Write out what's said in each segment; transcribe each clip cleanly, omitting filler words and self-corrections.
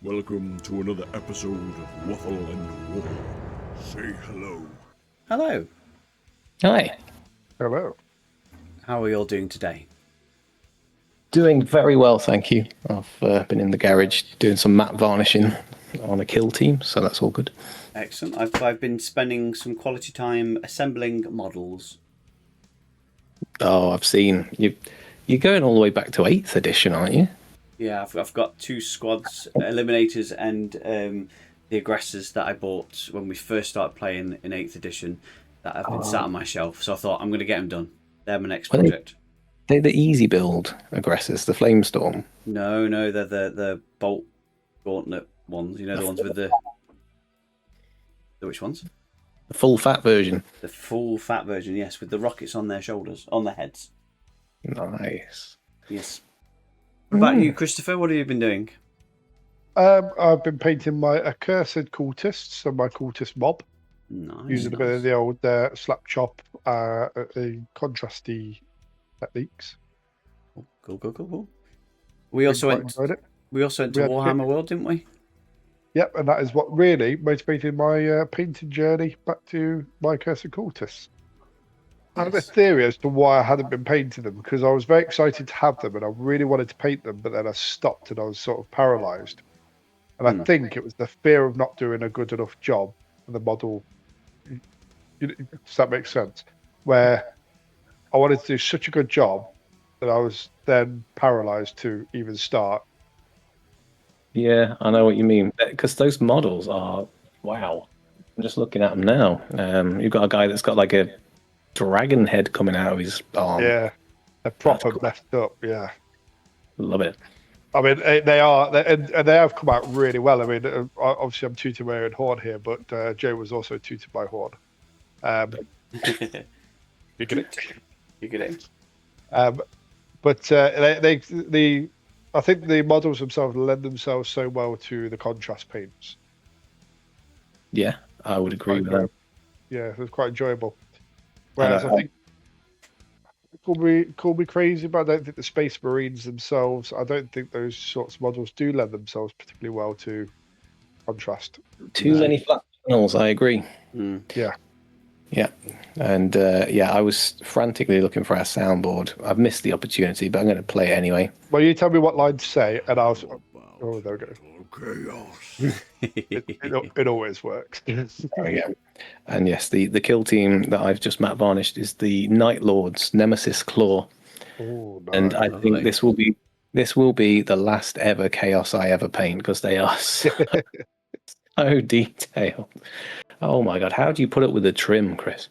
Welcome to another episode of Waffle and Waffle. Say hello. Hello. Hi. Hello. How are you all doing today? Doing very well, thank you. I've been in the garage doing some matte varnishing on a kill team, so that's all good. Excellent. I've been spending some quality time assembling models. Oh, I've seen you. You're going all the way back to 8th edition, aren't you? Yeah, I've got two squads, Eliminators and the Aggressors that I bought when we first started playing in 8th edition that have been sat on my shelf. So I thought I'm going to get them done. They're my next project. They're the easy build aggressors, the Flamestorm. No, they're the Bolt Gauntlet ones. You know, the ones with the which ones? The full fat version. The full fat version, yes, with the rockets on their shoulders, on their heads. Nice. Yes. What about you, Christopher? What have you been doing? I've been painting my accursed cultists, so my cultist mob, using a bit of the old slap chop, contrasty techniques. Cool. We also went to Warhammer World, didn't we? Yep, and that is what really motivated my painting journey back to my accursed cultists. I have a theory as to why I hadn't been painting them, because I was very excited to have them and I really wanted to paint them, but then I stopped and I was sort of paralysed. And I think it was the fear of not doing a good enough job for the model. Does that make sense? Where I wanted to do such a good job that I was then paralysed to even start. Yeah, I know what you mean. Because those models are, wow. I'm just looking at them now. You've got a guy that's got like a dragon head coming out of his arm. Yeah, they're proper messed up. Yeah, love it. I mean, they have come out really well. I mean, obviously I'm tutoring my own horn here, but Joe was also tutored by horn. You get it. You get it. But I think the models themselves lend themselves so well to the contrast paints. Yeah, I would agree with that. Yeah, it was quite enjoyable. Whereas I think call me crazy, but I don't think the Space Marines themselves, I don't think those sorts of models do lend themselves particularly well to contrast. Too many flat panels, I agree. Yeah. Yeah, and I was frantically looking for our soundboard. I've missed the opportunity, but I'm going to play it anyway. Well, you tell me what line to say, and I'll. Oh, there we go. Chaos. It always works. There we go. And yes, the kill team that I've just matte varnished is the Night Lord's Nemesis Claw. Oh, nice. And I think this will be the last ever chaos I ever paint, because they are so detailed. Oh my god, how do you put it with the trim, Chris?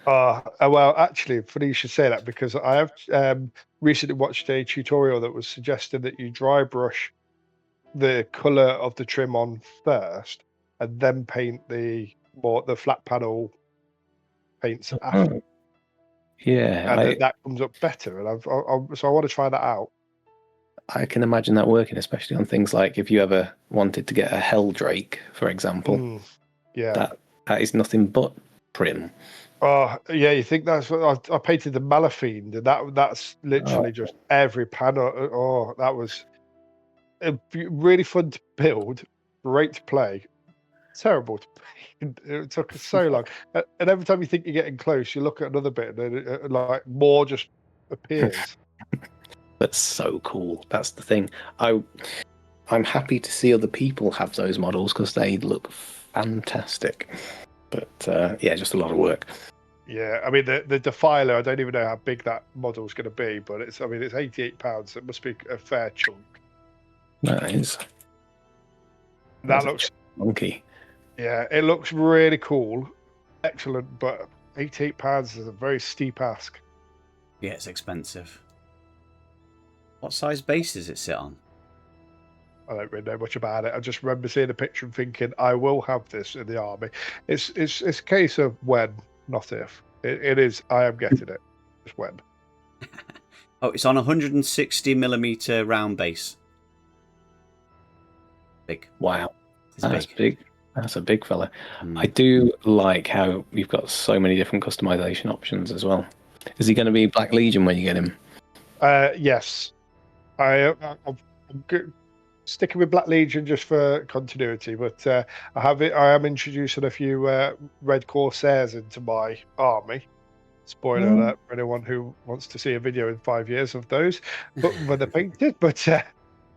Well, actually, funny you should say that, because I have recently watched a tutorial that was suggesting that you dry brush the colour of the trim on first, and then paint the flat panel paints after. Yeah, and that comes up better. And so I want to try that out. I can imagine that working, especially on things like if you ever wanted to get a Helldrake, for example. Yeah, that is nothing but trim. Oh yeah, you think that's what I painted the Malefiend, and that's literally just every panel. Oh, that was really fun to build, great to play, terrible to paint. It took so long, and every time you think you're getting close, you look at another bit, and then like more just appears. That's so cool. That's the thing. I'm happy to see other people have those models because they look fantastic. But just a lot of work. Yeah, I mean the Defiler, I don't even know how big that model's going to be, but it's £88. So it must be a fair chunk. That is. That looks monkey. Yeah, it looks really cool, excellent, but £88 is a very steep ask. Yeah, it's expensive. What size base does it sit on? I don't really know much about it. I just remember seeing a picture and thinking, I will have this in the army. It's a case of when, not if. It is. I am getting it. Just when. Oh, it's on 160mm round base. Big. Wow, That's big. That's a big fella. I do like how you've got so many different customization options as well. Is he going to be Black Legion when you get him? Yes. I'm sticking with Black Legion just for continuity, but I am introducing a few Red Corsairs into my army. Spoiler alert for anyone who wants to see a video in 5 years of those, but when they're painted. But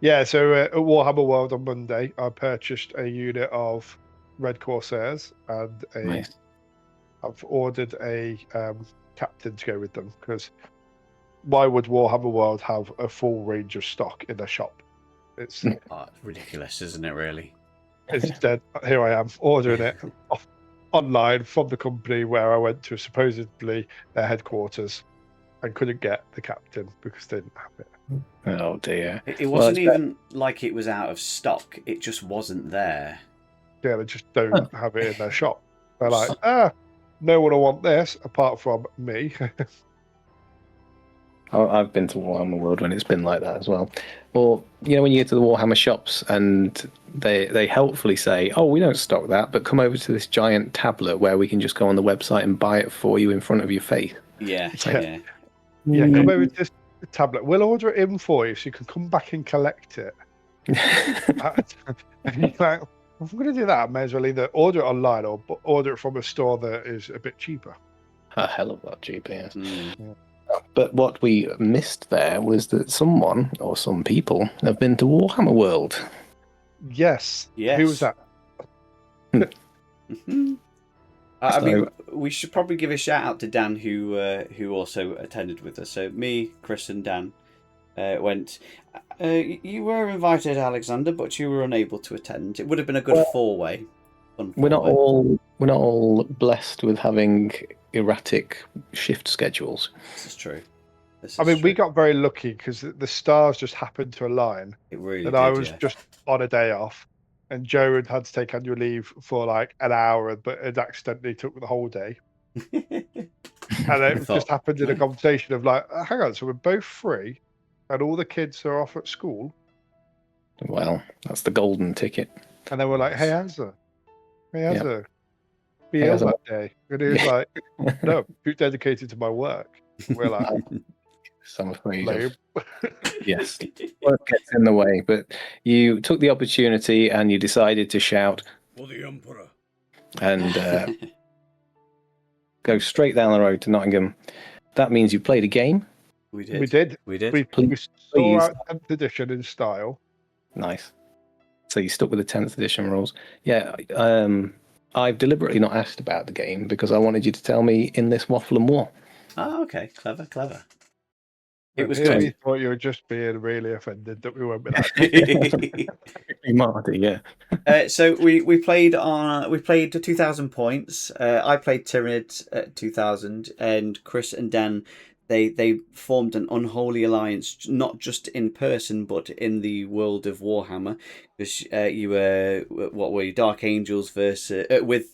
yeah, so at Warhammer World on Monday, I purchased a unit of Red Corsairs and Nice. I've ordered a captain to go with them, because why would Warhammer World have a full range of stock in their shop? It's ridiculous, isn't it, really? instead, here I am ordering it online from the company where I went to supposedly their headquarters and couldn't get the captain because they didn't have it. Oh dear. It wasn't even like it was out of stock. It just wasn't there. Yeah, they just don't have it in their shop. They're like, no one will want this apart from me. I've been to Warhammer World when it's been like that as well. Or, when you get to the Warhammer shops and they helpfully say, oh, we don't stock that, but come over to this giant tablet where we can just go on the website and buy it for you in front of your face. Yeah, yeah. Yeah, come over to this tablet. We'll order it in for you so you can come back and collect it. And you're like, if I'm going to do that, I may as well either order it online or order it from a store that is a bit cheaper. A hell of a lot cheaper, yes. Yeah. But what we missed there was that someone, or some people, have been to Warhammer World. Yes. Who was that? I mean, we should probably give a shout out to Dan, who also attended with us. So me, Chris, and Dan went. You were invited, Alexander, but you were unable to attend. It would have been a good four-way. We're not all blessed with having erratic shift schedules. This is true. We got very lucky because the stars just happened to align. It really and did, I was just on a day off, and Joe had to take annual leave for like an hour, but had accidentally took the whole day. And it just happened in a conversation of like, hang on, so we're both free, and all the kids are off at school. Well, that's the golden ticket. And they were like, hey, Azza. Be ill that day. And he was like, no, too dedicated to my work. And we're like, I'm afraid. Yes, work gets in the way. But you took the opportunity and you decided to shout for the Emperor and go straight down the road to Nottingham. That means you played a game. We did. We saw out 10th edition in style. Nice. So you stuck with the 10th edition rules. Yeah, I've deliberately not asked about the game because I wanted you to tell me in this Waffle and War. Oh, okay. Clever. It was good. good. We thought you were just being really offended that we won't be like Marty, yeah. So we played 2,000 points. I played Tyranids at 2,000, and Chris and Dan they formed an unholy alliance, not just in person but in the world of Warhammer. Because you were Dark Angels versus with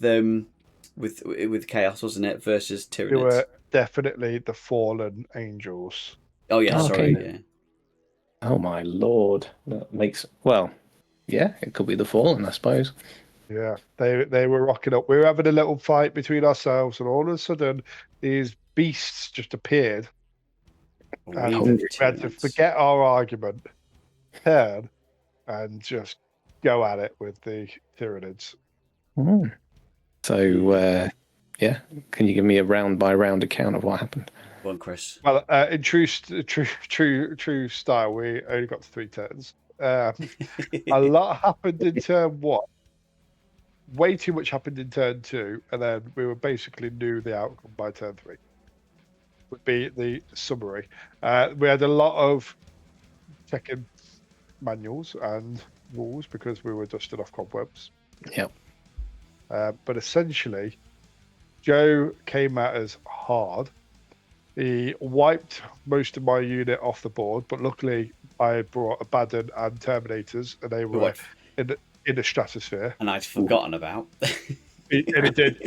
Chaos, wasn't it? Versus Tyranids. You were definitely the Fallen Angels. Oh yeah, okay. Sorry. Yeah. Oh my lord, that makes it could be the Fallen, I suppose. Yeah, they were rocking up. We were having a little fight between ourselves, and all of a sudden, these beasts just appeared. And we had to forget our argument, turn, and just go at it with the Tyranids. So, can you give me a round by round account of what happened? One, Chris. Well, in true style, we only got to 3 turns. A lot happened in turn 1. Way too much happened in turn 2, and then we were basically knew the outcome by turn 3. Would be the summary. We had a lot of checking manuals and rules because we were dusting off cobwebs. Yep. But essentially, Joe came at us hard. He wiped most of my unit off the board, but luckily I brought Abaddon and Terminators, and they were in the stratosphere. And I'd forgotten about. He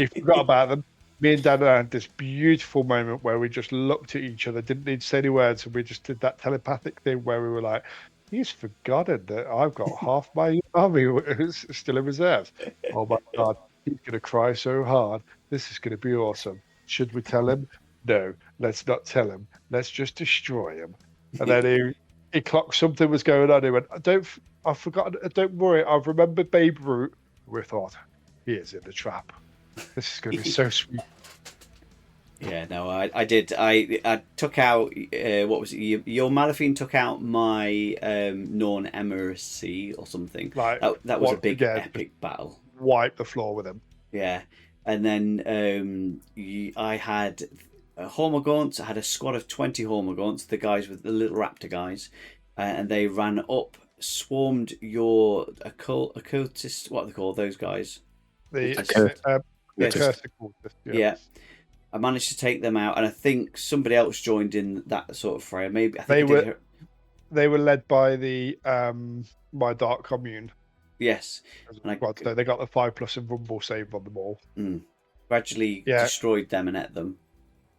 forgot about them. Me and Dan had this beautiful moment where we just looked at each other, didn't need to say any words, and we just did that telepathic thing where we were like, he's forgotten that I've got half my army still in reserves. Oh my God, he's going to cry so hard. This is going to be awesome. Should we tell him? No, let's not tell him. Let's just destroy him. And then he clocked something was going on. He went, I've forgotten. Don't worry, I've remembered Babe Ruth. We thought, he is in the trap. This is going to be so sweet. Yeah, no, I did. I took out what was it? Your Malafine took out my Norn Emiracy or something. Like that was a big epic battle. Wipe the floor with him. Yeah, and then I had Hormogaunts. I had a squad of 20 Hormogaunts, the guys with the little raptor guys, and they ran up, swarmed your occultist. What are they called? Those guys. The Yes. Cursed Cultist, Yeah. I managed to take them out, and I think somebody else joined in that sort of fray. Maybe I think they were led by the my Dark Commune. Yes, and they got the 5+ and Rumble save on them all. Gradually destroyed them and ate them.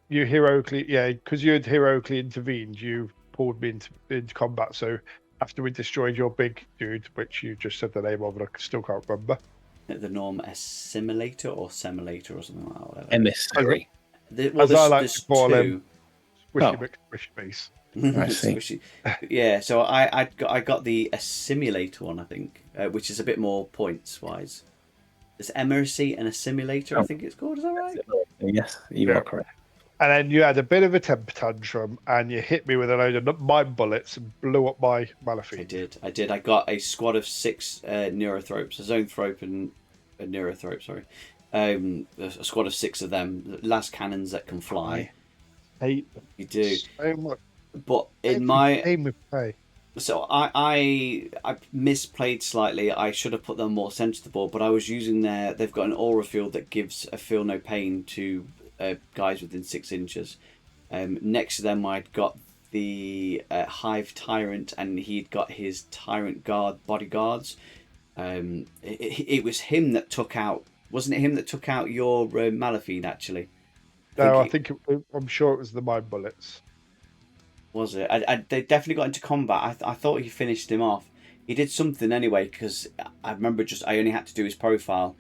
You heroically, because you had heroically intervened. You pulled me into combat. So after we destroyed your big dude, which you just said the name of, and I still can't remember. The Norm Assimilator or Semilator or something like that. Emissary. As I like to call him, Squishy McSquish I see. Yeah, so I got the Assimilator one, I think, which is a bit more points wise. There's Emiracy and Assimilator, I think it's called. Is that right? Yes, you are correct. And then you had a bit of a temper tantrum, and you hit me with a load of mind bullets and blew up my Malafine. I did. I got a squad of 6 Neurothropes, a Zoanthrope and a Neurothrope. Sorry, a squad of 6 of them, las cannons that can fly. I hate them. You do so much. But in my game we play. So I misplayed slightly. I should have put them more centre to the board, but I was using they've got an aura field that gives a feel no pain to guys within 6 inches. Next to them I'd got the Hive Tyrant, and he'd got his Tyrant Guard bodyguards. It was him that took out, wasn't it him that took out your Malafine actually? I'm sure it was the mind bullets. Was it? They definitely got into combat. I thought he finished him off. He did something anyway, because I remember I only had to do his profile.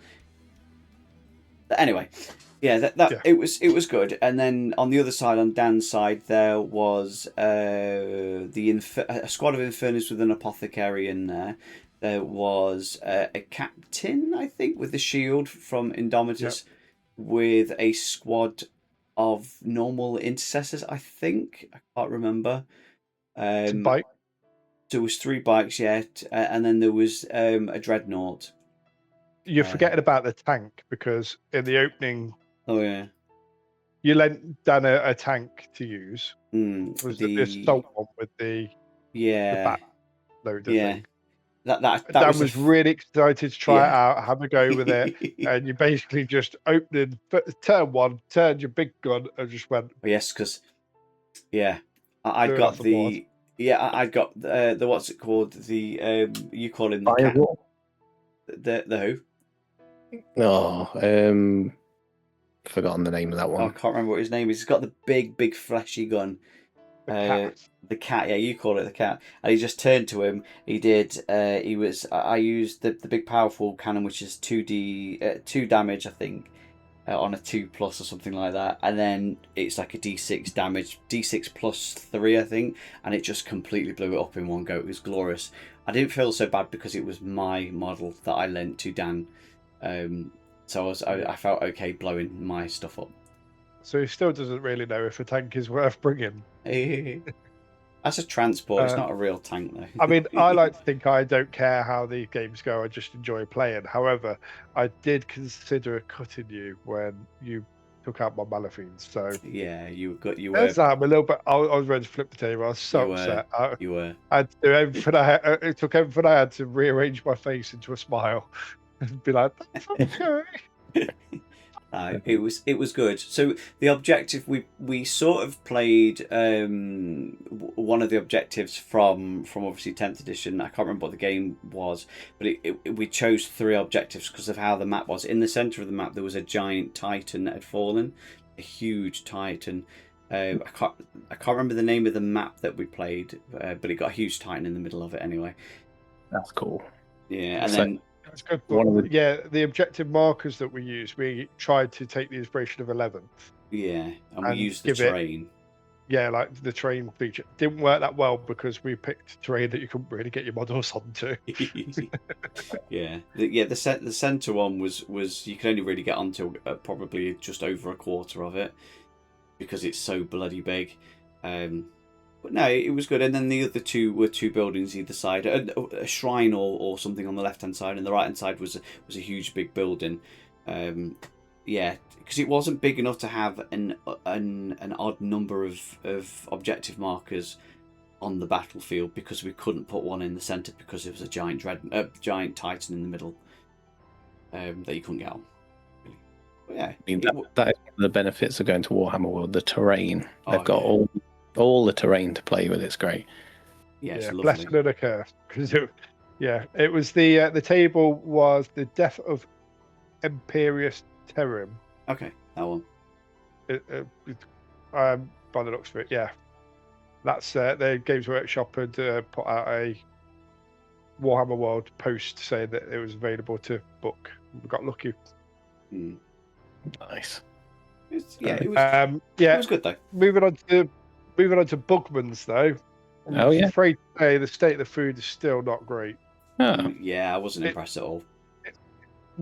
But anyway, yeah, it was good. And then on the other side, on Dan's side, there was a squad of Infernus with an apothecary in there. There was a captain, I think, with the shield from Indomitus, with a squad of normal intercessors, I think. I can't remember. Bike. There was 3 bikes, and then there was a dreadnought. You're forgetting about the tank, because in the opening, you lent Dan a tank to use. Was the assault one with the back loader thing. Dan was really excited to try it out, have a go with it, and you basically just opened turn 1, turned your big gun, and just went. Yes, because I got the what's it called? The you call him the Firewall? The who? No, forgotten the name of that one. I can't remember what his name is. He's got the big fleshy gun. The cat, you call it the cat. And he just turned to him. He did. I used the big powerful cannon, which is 2 damage, I think, on a 2+ or something like that. And then it's like a D6 damage, D6 plus 3, I think. And it just completely blew it up in one go. It was glorious. I didn't feel so bad because it was my model that I lent to Dan. So I felt okay blowing my stuff up. So he still doesn't really know if a tank is worth bringing. That's a transport. It's not a real tank, though. I mean, I like to think I don't care how the games go. I just enjoy playing. However, I did consider cutting you when you took out my Malafine. So yeah, you were. I'm a little bit. I was ready to flip the table. I was so upset. You were. I had to do everything. It took everything I had to rearrange my face into a smile and be like, "That's okay." It was good. So the objective we sort of played one of the objectives from obviously 10th edition. I can't remember what the game was, but we chose 3 objectives because of how the map was. In the center of the map there was a giant titan that had fallen, a huge titan. I can't remember the name of the map that we played, but it got a huge titan in the middle of it anyway. That's cool. Yeah, and then. That's good. The objective markers that we used, we tried to take the inspiration of 11th. Yeah, and we used the terrain. yeah, like the terrain feature didn't work that well because we picked terrain that you couldn't really get your models onto. The center one was you could only really get onto probably just over a quarter of it because it's so bloody big. But no, it was good. And then the other two were two buildings either side, a shrine or something on the left hand side, and the right hand side was a huge big building. Because it wasn't big enough to have an odd number of objective markers on the battlefield because we couldn't put one in the centre because there was a giant titan in the middle that you couldn't get on. But yeah, I mean, that is one of the benefits of going to Warhammer World. The terrain. They've got all the terrain to play with. It's great. Yeah, it's lovely. Blessing and a curse. Because it was the table was the death of Imperius Terrim. Okay, that one. By the looks of it, yeah. That's the Games Workshop had put out a Warhammer World post saying that it was available to book. We got lucky. Nice. It was good though. Moving on to Bugman's though. Oh yeah. I'm afraid to say the state of the food is still not great. Oh. Yeah, I wasn't impressed at all.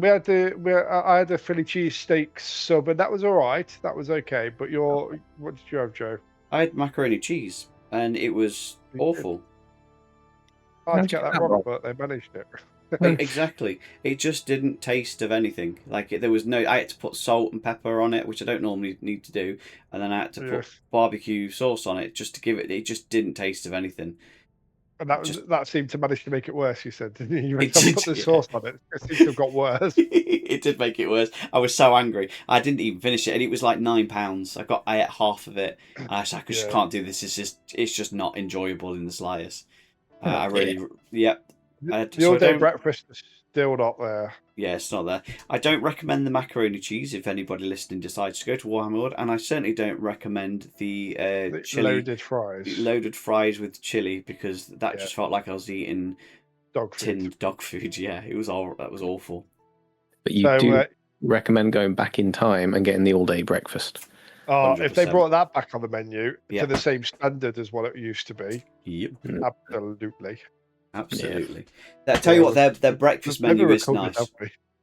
I had a Philly cheesesteak sub, and that was all right. That was okay. But what did you have, Joe? I had macaroni cheese, and it was awful. I'd get that wrong, but they managed it. Exactly. It just didn't taste of anything. Like there was no. I had to put salt and pepper on it, which I don't normally need to do, and then I had to put barbecue sauce on it just to give it. It just didn't taste of anything. And that seemed to manage to make it worse. You said, didn't you? When you put the sauce on it, it seems to have got worse. It did make it worse. I was so angry. I didn't even finish it, and it was like £9. I ate half of it, and I just can't do this. It's just not enjoyable in the slightest. The all-day breakfast is still not there. Yeah, it's not there. I don't recommend the macaroni cheese if anybody listening decides to go to Warhammer World, and I certainly don't recommend the chili loaded fries with chili because that just felt like I was eating tinned dog food. Yeah, that was awful. But you do recommend going back in time and getting the all-day breakfast. Oh, if they brought that back on the menu to the same standard as what it used to be, absolutely. I tell you what, their breakfast menu is nice.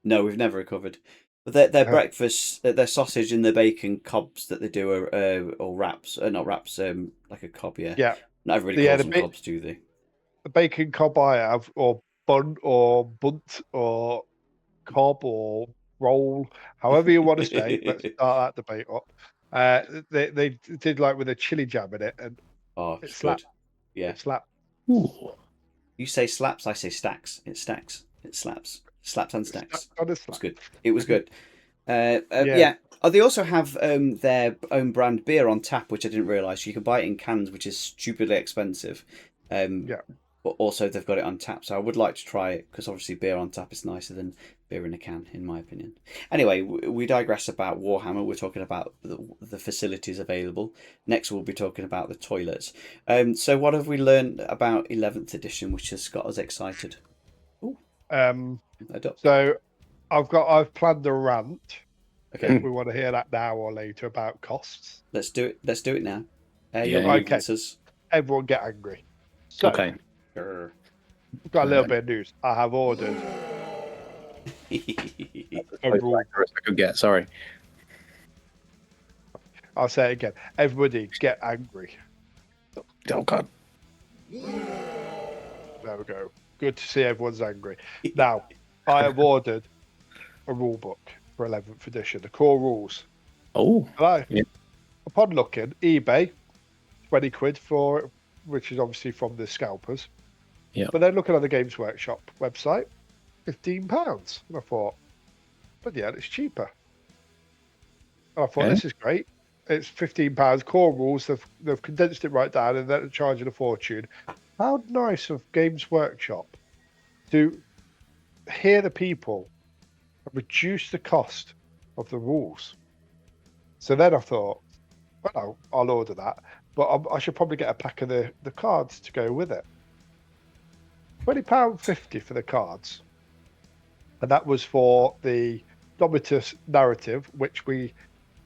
No, we've never recovered. But their breakfast, their sausage and their bacon cobs that they do are or wraps, not wraps, like a cob. Yeah. Not everybody calls them cobs, do they? The bacon cob I have, or bun, or bunt, or cob, or roll, however you want to say. Let's start that debate up. They did like with a chili jam in it, and it slapped. Yeah, it slapped. Ooh. You say slaps, I say stacks. It stacks. It slaps. Slaps and stacks. It's good. It was good. Oh, they also have their own brand beer on tap, which I didn't realise. You can buy it in cans, which is stupidly expensive. But also they've got it on tap, so I would like to try it because obviously beer on tap is nicer than beer in a can, in my opinion. Anyway, we digress about Warhammer. We're talking about the facilities available. Next, we'll be talking about the toilets. So, what have we learned about 11th edition, which has got us excited? So, I've planned a rant. Okay, if we want to hear that now or later about costs. Let's do it. Let's do it now. Okay. Everyone get angry. So, okay. I've got a little bit of news. I have ordered. Sorry. I'll say it again. Everybody get angry. Oh God. There we go. Good to see everyone's angry. Now, I have ordered a rule book for 11th edition, the core rules. Oh. Upon looking, eBay, 20 quid for it, which is obviously from the scalpers. Yeah. But then looking at the Games Workshop website, £15. And I thought, but yeah, it's cheaper. And I thought, this is great. It's £15 core rules. They've condensed it right down, and they're charging a fortune. How nice of Games Workshop to hear the people and reduce the cost of the rules. So then I thought, well, I'll order that, but I should probably get a pack of the cards to go with it. £20.50 for the cards. And that was for the Domitus narrative, which we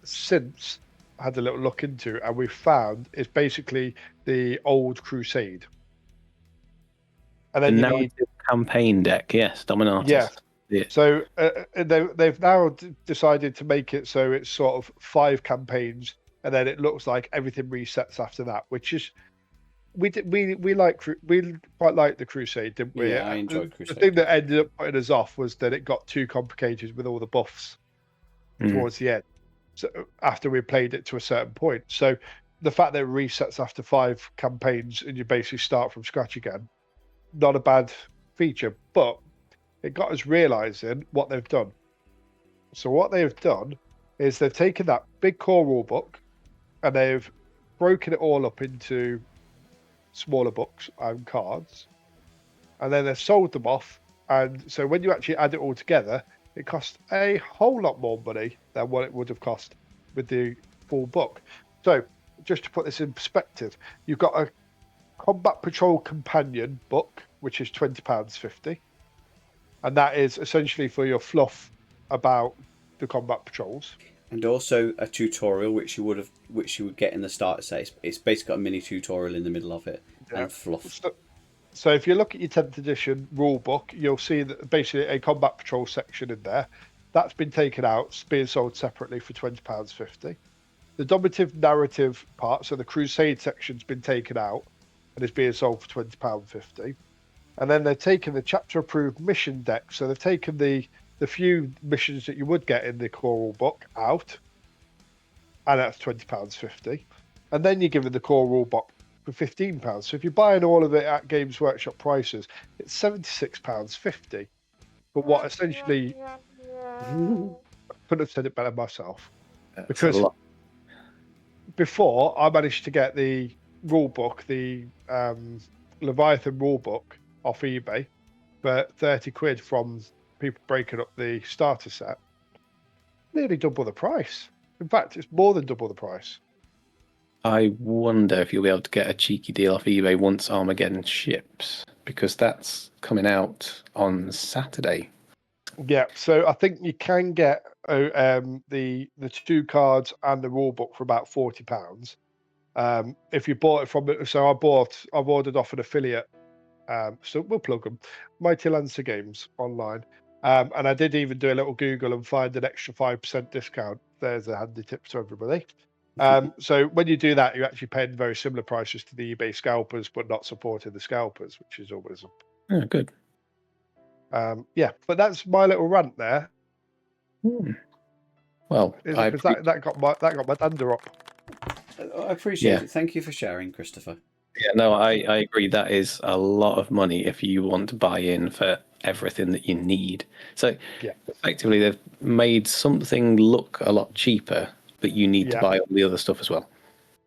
since had a little look into, and we found is basically the old Crusade. And The then you narrative need campaign deck, yes, Dominatus. yeah. Yeah. So they've now decided to make it so it's sort of 5 campaigns, and then it looks like everything resets after that, which is we quite liked the Crusade, didn't we? Yeah, I enjoyed The Crusade. thing that ended up putting us off was that it got too complicated with all the buffs towards the end. So after we played it to a certain point, so the fact that it resets after 5 campaigns and you basically start from scratch again, not a bad feature, but it got us realizing what they've done. So what they've done is they've taken that big core rulebook and they've broken it all up into smaller books and cards, and then they've sold them off. And so when you actually add it all together, it costs a whole lot more money than what it would have cost with the full book. So just to put this in perspective, you've got a Combat Patrol Companion book, which is £20.50. And that is essentially for your fluff about the combat patrols. And also a tutorial, which you would get in the starter set. It's basically got a mini tutorial in the middle of it, and fluff. So if you look at your 10th edition rule book, you'll see that basically a combat patrol section in there. That's been taken out, it's being sold separately for £20.50. The dominative narrative part, so the Crusade section's been taken out and is being sold for £20.50. And then they've taken the chapter approved mission deck. So they've taken the few missions that you would get in the core rule book out, and that's £20.50. And then you're given the core rule book for £15. So if you're buying all of it at Games Workshop prices, it's £76.50. But what essentially, I couldn't have said it better myself. That's Because before I managed to get the rule book, the Leviathan rule book off eBay for 30 quid from people breaking up the starter set, nearly double the price. In fact, it's more than double the price. I wonder if you'll be able to get a cheeky deal off eBay once Armageddon ships, because that's coming out on Saturday. Yeah, so I think you can get the 2 cards and the rule book for about £40. If you bought it from it, so I've ordered off an affiliate. So we'll plug them, Mighty Lancer Games online. And I did even do a little Google and find an extra 5% discount. There's a handy tip to everybody. So when you do that, you're actually paying very similar prices to the eBay scalpers, but not supporting the scalpers, which is always Oh, good. yeah. But that's my little rant there. Well, that got my dander up. I appreciate it. Thank you for sharing, Christopher. Yeah, no, I agree. That is a lot of money if you want to buy in for everything that you need. So effectively, they've made something look a lot cheaper, but you need to buy all the other stuff as well.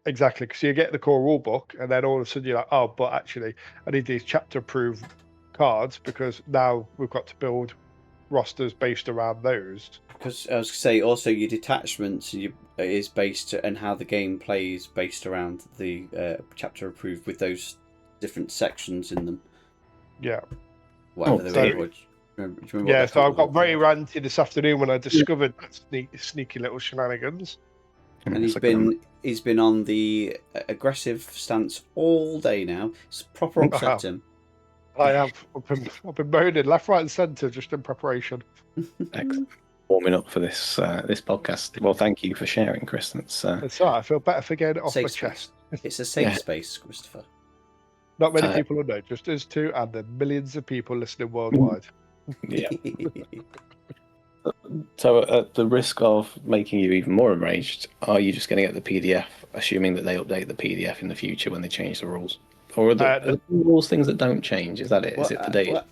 Exactly, because you get the core rule book, and then all of a sudden you're like, oh, but actually, I need these chapter-approved cards because now we've got to build rosters based around those. Because I was going to say, also your detachments is based, and how the game plays based around the chapter approved with those different sections in them. Yeah. Whatever they were. Yeah, so I got very ranty this afternoon when I discovered that sneaky little shenanigans. And he's been on the aggressive stance all day now. It's proper upset him. I have. I've been moaning left, right, and centre just in preparation. Excellent. Warming up for this this podcast. Well, thank you for sharing, Chris. It's all right. I feel better for getting it off my chest. It's a safe space, Christopher. Not many people will know, just us two, and the millions of people listening worldwide. Yeah. So, at the risk of making you even more enraged, are you just going to get the PDF, assuming that they update the PDF in the future when they change the rules? Or are the rules things that don't change? Is that it? Is it for data?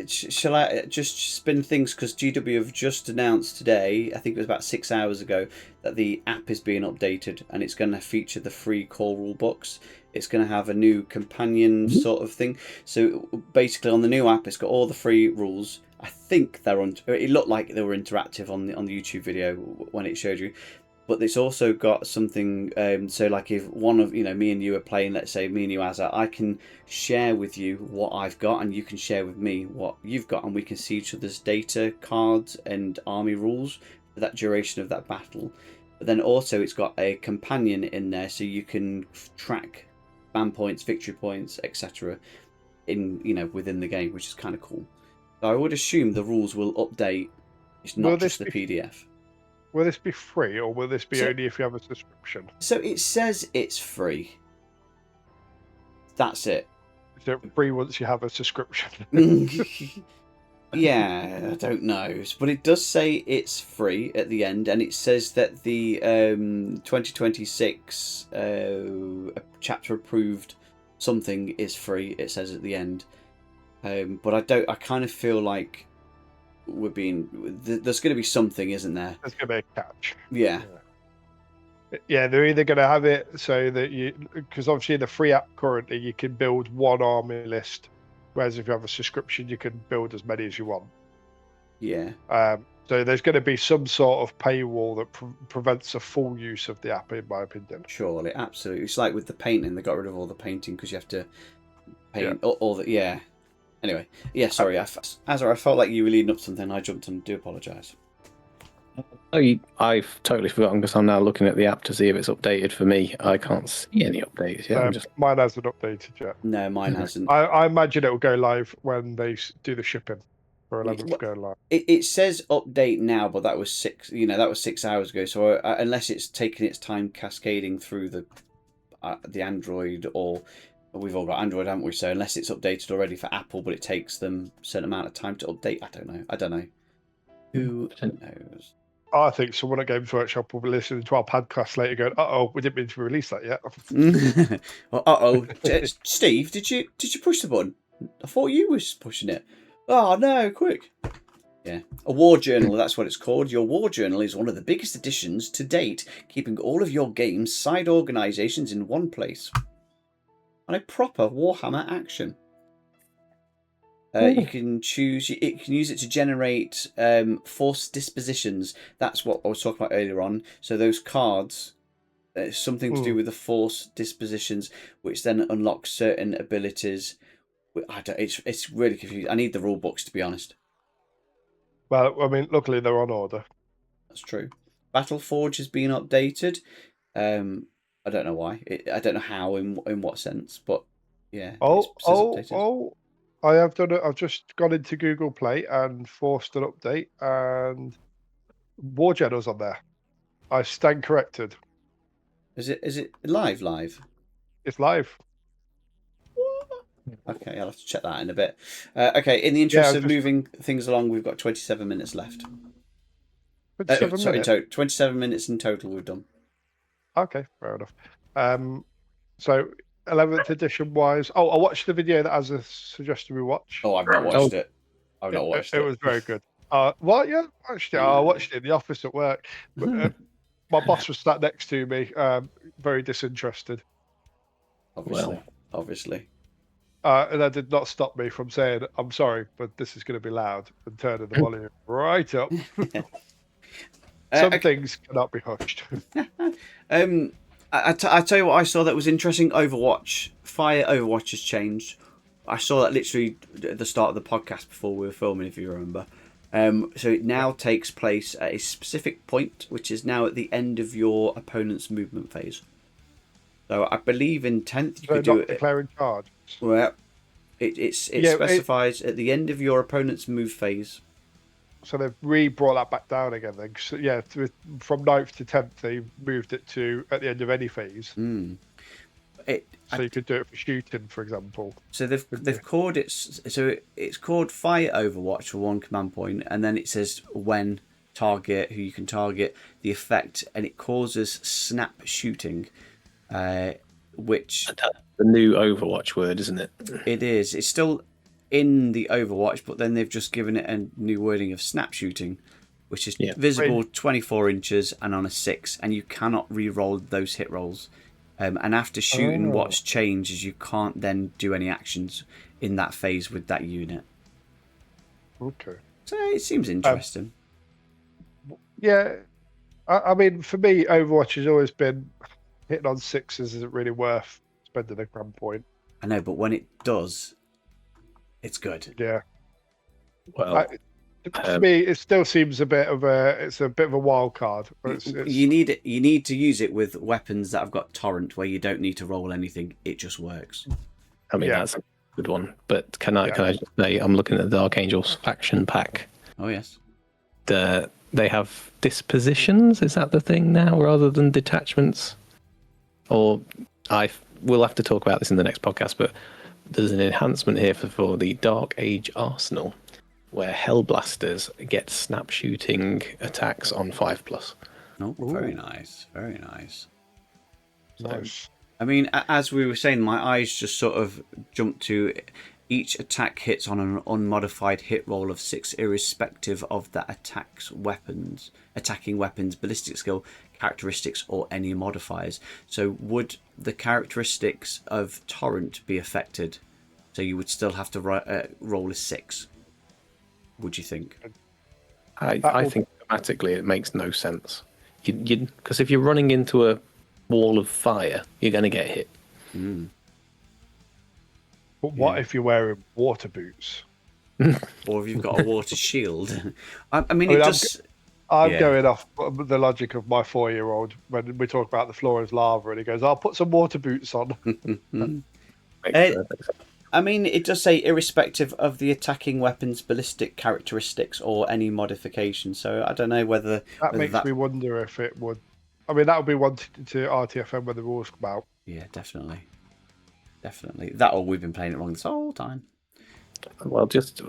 Shall I just spin things? Because GW have just announced today, I think it was about 6 hours ago, that the app is being updated and it's going to feature the free core rule books. It's going to have a new companion sort of thing. So basically, on the new app, it's got all the free rules. I think they're on. It looked like they were interactive on the YouTube video when it showed you. But it's also got something, so like if one of, me and you are playing, let's say me and you, Azza, I can share with you what I've got and you can share with me what you've got, and we can see each other's data, cards and army rules for that duration of that battle. But then also it's got a companion in there, so you can track ban points, victory points, etc. in within the game, which is kind of cool. So I would assume the rules will update. It's not just the PDF. Will this be free, or will this be So- only if you have a subscription? So it says it's free. That's it. Is it free once you have a subscription? Yeah, I don't know, but it does say it's free at the end, and it says that the 2026 chapter approved something is free. It says at the end, but I kind of feel like we're being. There's going to be something, isn't there? There's going to be a catch. Yeah. Yeah, they're either going to have it so that because obviously in the free app currently you can build one army list, whereas if you have a subscription you can build as many as you want. Yeah. So there's going to be some sort of paywall that prevents a full use of the app, in my opinion. Surely, absolutely. It's like with the painting; they got rid of all the painting because you have to paint all the. Yeah. Anyway, yeah. Sorry, Azar, I felt like you were leading up to something. I jumped on. Do apologise. I've totally forgotten because I'm now looking at the app to see if it's updated for me. I can't see any updates yet. Mine hasn't updated yet. No, mine hasn't. I imagine it will go live when they do the shipping for 11 to go live. It says update now, but that was 6 hours ago. So unless it's taking its time cascading through the Android, or we've all got Android, haven't we? So unless it's updated already for Apple, but it takes them a certain amount of time to update, I don't know. Who knows? I think someone at Games Workshop will be listening to our podcast later going, "Uh-oh, we didn't mean to release that yet." Well, Steve, did you push the button? I thought you was pushing it. Oh no, quick. Yeah. A war journal, that's what it's called. Your war journal is one of the biggest additions to date, keeping all of your game's side organisations in one place. On a proper Warhammer action. You can choose. It can use it to generate force dispositions. That's what I was talking about earlier on. So those cards, something to do with the force dispositions, which then unlocks certain abilities. It's really confusing. I need the rule books, to be honest. Well, I mean, luckily they're on order. That's true. Battleforge has been updated. I don't know why. I don't know how. In what sense? But yeah. Oh. I have done it. I've just gone into Google Play and forced an update, and War Journal's on there. I stand corrected. Is it live? It's live. Okay, I'll have to check that in a bit. Okay, in the interest of moving things along, we've got 27 minutes left. 27 minutes in total we've done. Okay, fair enough. So 11th edition wise. Oh, I watched the video that Azza suggested we watch. Oh, I've not watched it. I've not watched it. It was very good. Well, yeah, actually, I watched it in the office at work. But, my boss was sat next to me, very disinterested. Obviously. And that did not stop me from saying, "I'm sorry, but this is going to be loud," and turning the volume right up. Some things cannot be hushed. I tell you what I saw that was interesting. Overwatch has changed. I saw that literally at the start of the podcast before we were filming, if you remember. So it now takes place at a specific point, which is now at the end of your opponent's movement phase. So I believe in 10th you could do it. Declaring charge. Well, it specifies at the end of your opponent's move phase. So they've brought that back down again then. So, yeah, from 9th to 10th, they moved it to at the end of any phase. So you could do it for shooting, for example. So they've called it. So it's called Fire Overwatch for one command point, and then it says when, target, who you can target, the effect, and it causes snap shooting, which that's the new Overwatch word, isn't it? It is. It's still in the Overwatch, but then they've just given it a new wording of snap shooting, which is visible 24 inches and on a 6, and you cannot re-roll those hit rolls. And after shooting, what's changed is you can't then do any actions in that phase with that unit. Okay. So it seems interesting. Yeah. I mean, for me, Overwatch has always been hitting on 6s isn't really worth spending a grand point. I know, but when it does, it's good. Yeah. Well, To me, it still seems a bit of a wild card. But You need to use it with weapons that have got torrent, where you don't need to roll anything. It just works. I mean, that's a good one. But can I just say, I'm looking at the Dark Angels faction pack. Oh yes. They have dispositions. Is that the thing now, rather than detachments? Or we'll have to talk about this in the next podcast. But there's an enhancement here for the Dark Age Arsenal, where Hellblasters get snap shooting attacks on 5+. Oh, very nice, very nice. nice. I mean, as we were saying, my eyes just sort of jumped to each attack hits on an unmodified hit roll of 6, irrespective of that attacking weapons, ballistic skill, characteristics, or any modifiers. So would the characteristics of torrent be affected? So you would still have to roll a 6. Would you think? I think thematically it makes no sense. Because if you're running into a wall of fire, you're going to get hit. But what if you're wearing water boots? Or if you've got a water shield? I mean, I'm going off the logic of my 4-year-old when we talk about the floor is lava, and he goes, "I'll put some water boots on." I mean, it does say irrespective of the attacking weapon's ballistic characteristics or any modification. So I don't know whether that makes me wonder if it would. I mean, that would be one to RTFM when the rules come out. Yeah, definitely. That or we've been playing it wrong this whole time. Well, just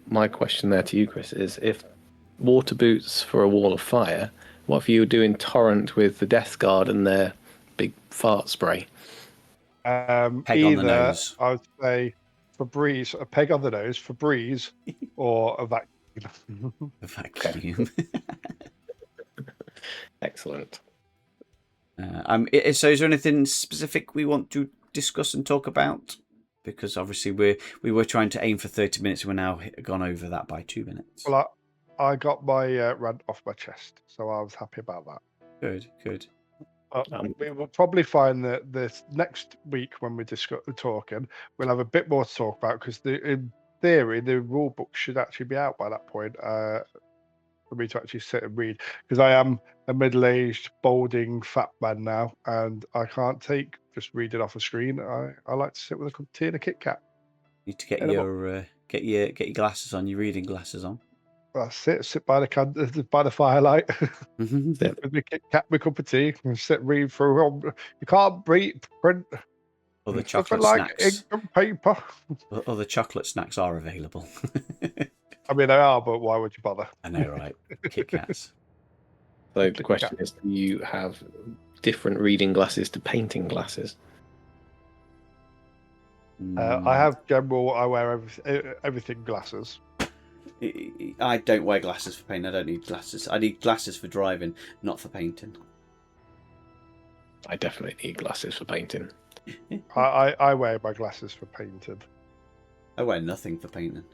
my question there to you, Chris, is if water boots for a wall of fire, what if you were doing torrent with the Death Guard and their big fart spray? Peg on the nose. I would say Febreze, a peg on the nose, Febreze, or a vacuum. A vacuum. Excellent. So is there anything specific we want to discuss and talk about? Because obviously we were trying to aim for 30 minutes. We're now gone over that by 2 minutes. Well, I got my rant off my chest, so I was happy about that. Good. We will probably find that this next week when we discuss talking, we'll have a bit more to talk about, because in theory the rule book should actually be out by that point for me to actually sit and read, because I am a middle-aged, balding, fat man now, and I can't take just reading off a screen. I like to sit with a cup of tea and a Kit Kat. You need to get your glasses on, your reading glasses on. Sit by the firelight, sit with my Kit Kat, my cup of tea, and read through. You can't print. Other chocolate like snacks. ink and paper. Other chocolate snacks are available. I mean, they are, but why would you bother? I know, right? Kit Kats. So the question is, do you have different reading glasses to painting glasses? I have general. I wear everything glasses. I don't wear glasses for painting. I don't need glasses. I need glasses for driving, not for painting. I definitely need glasses for painting. I wear my glasses for painting. I wear nothing for painting.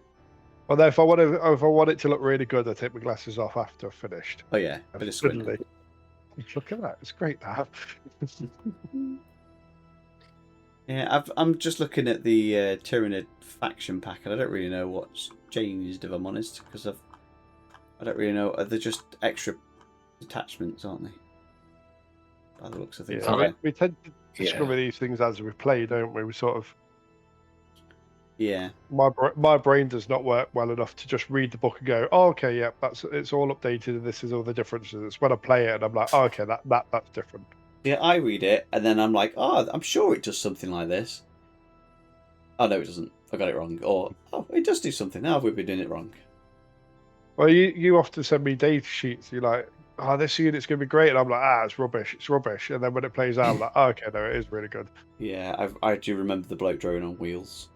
Although if I want it to look really good, I take my glasses off after I've finished. Oh yeah, a bit of squinting. Look at that! It's great to have. Yeah, I'm just looking at the Tyranid faction pack, and I don't really know what's changed, if I'm honest, because I don't really know. They're just extra attachments, aren't they? By the looks of things. Yeah, we tend to discover these things as we play, don't we? We sort of. Yeah. My brain does not work well enough to just read the book and go, "Oh, okay, yeah, it's all updated, and this is all the differences." It's when I play it and I'm like, "Oh, okay, that's different." Yeah, I read it and then I'm like, "Oh, I'm sure it does something like this." Oh no, it doesn't. I got it wrong. Or oh, it does do something. Now we've been doing it wrong. Well, you often send me data sheets. You're like, "Oh, this unit's gonna be great," and I'm like, it's rubbish." And then when it plays out, I'm like, "Oh, okay, no, it is really good." Yeah, I do remember the bloke drone on wheels.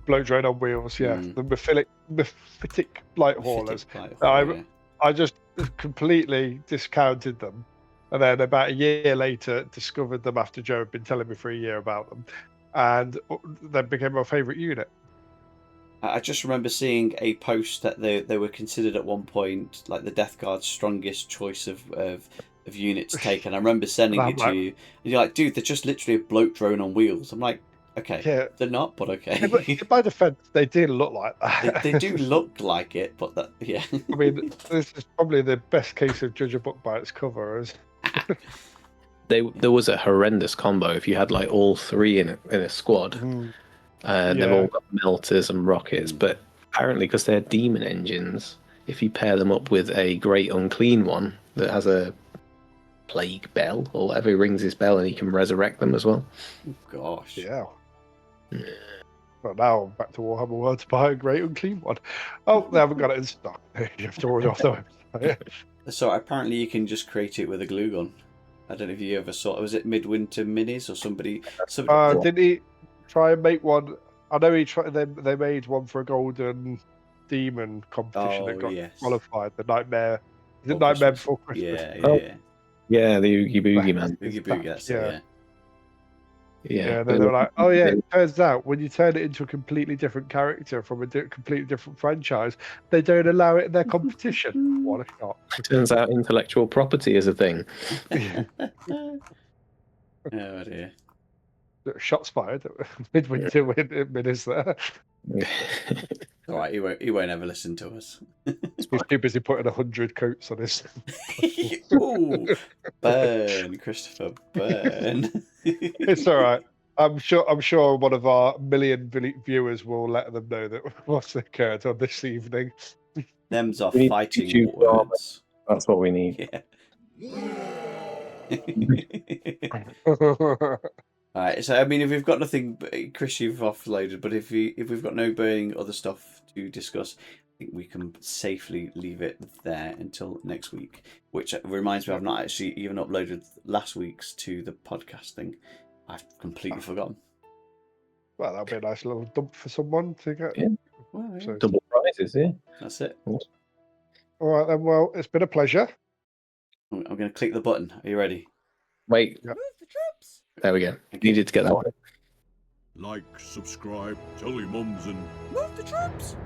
Bloke drone on wheels, yeah. The mephitic light haulers. Yeah. I just completely discounted them, and then about a year later discovered them after Joe had been telling me for a year about them, and they became my favourite unit. I just remember seeing a post that they were considered at one point like the Death Guard's strongest choice of unit to take, and I remember sending it to you, and you're like, "Dude, they're just literally a bloke drone on wheels." I'm like, Okay. Yeah. They're not, but okay. In my defence, they did look like that. They do look like it, but that yeah. I mean, this is probably the best case of judge a book by its cover. There was a horrendous combo if you had like all three in a squad. They've Yeah. all got melters and rockets, but apparently because they're demon engines, if you pair them up with a great unclean one that has a plague bell or whatever, he rings his bell and he can resurrect them as well. Oh, gosh. Yeah. Well, now I'm back to Warhammer World to buy a great unclean one. Oh, they haven't got it in stock. You have to order off the website. So apparently you can just create it with a glue gun. I don't know if you ever saw. Was it Midwinter Minis or somebody? Didn't he try and make one? I know he tried. They made one for a golden demon competition that got qualified. The Nightmare. Is it Nightmare Before Christmas? Yeah, the Oogie Boogie Man. Oogie Boogie, that's it, Yeah. And then they were like, oh yeah, it turns out when you turn it into a completely different character from a completely different franchise, they don't allow it in their competition. What a shot. Turns out intellectual property is a thing. Oh dear. Shots fired. Midwinter Minis there. All right, he won't ever listen to us. He's too busy putting 100 coats on his. Ooh, burn, Christopher, burn. It's all right. I'm sure one of our million viewers will let them know that what's occurred on this evening. Them's are We need fighting YouTube words. That's what we need. Yeah. Alright, so I mean, if we've got nothing, Chris, you've offloaded, but if we've got no burning other stuff to discuss, I think we can safely leave it there until next week. Which reminds me, I've not actually even uploaded last week's to the podcast thing. I've completely forgotten. Well, that'll be a nice little dump for someone to get. Yeah. Well, yeah. Double prizes, yeah. That's it. All right then. Well, it's been a pleasure. I'm going to click the button. Are you ready? Wait. Yep. Move the troops. There we go. Needed to get that one. Like, subscribe, tell your mums, and Move the troops.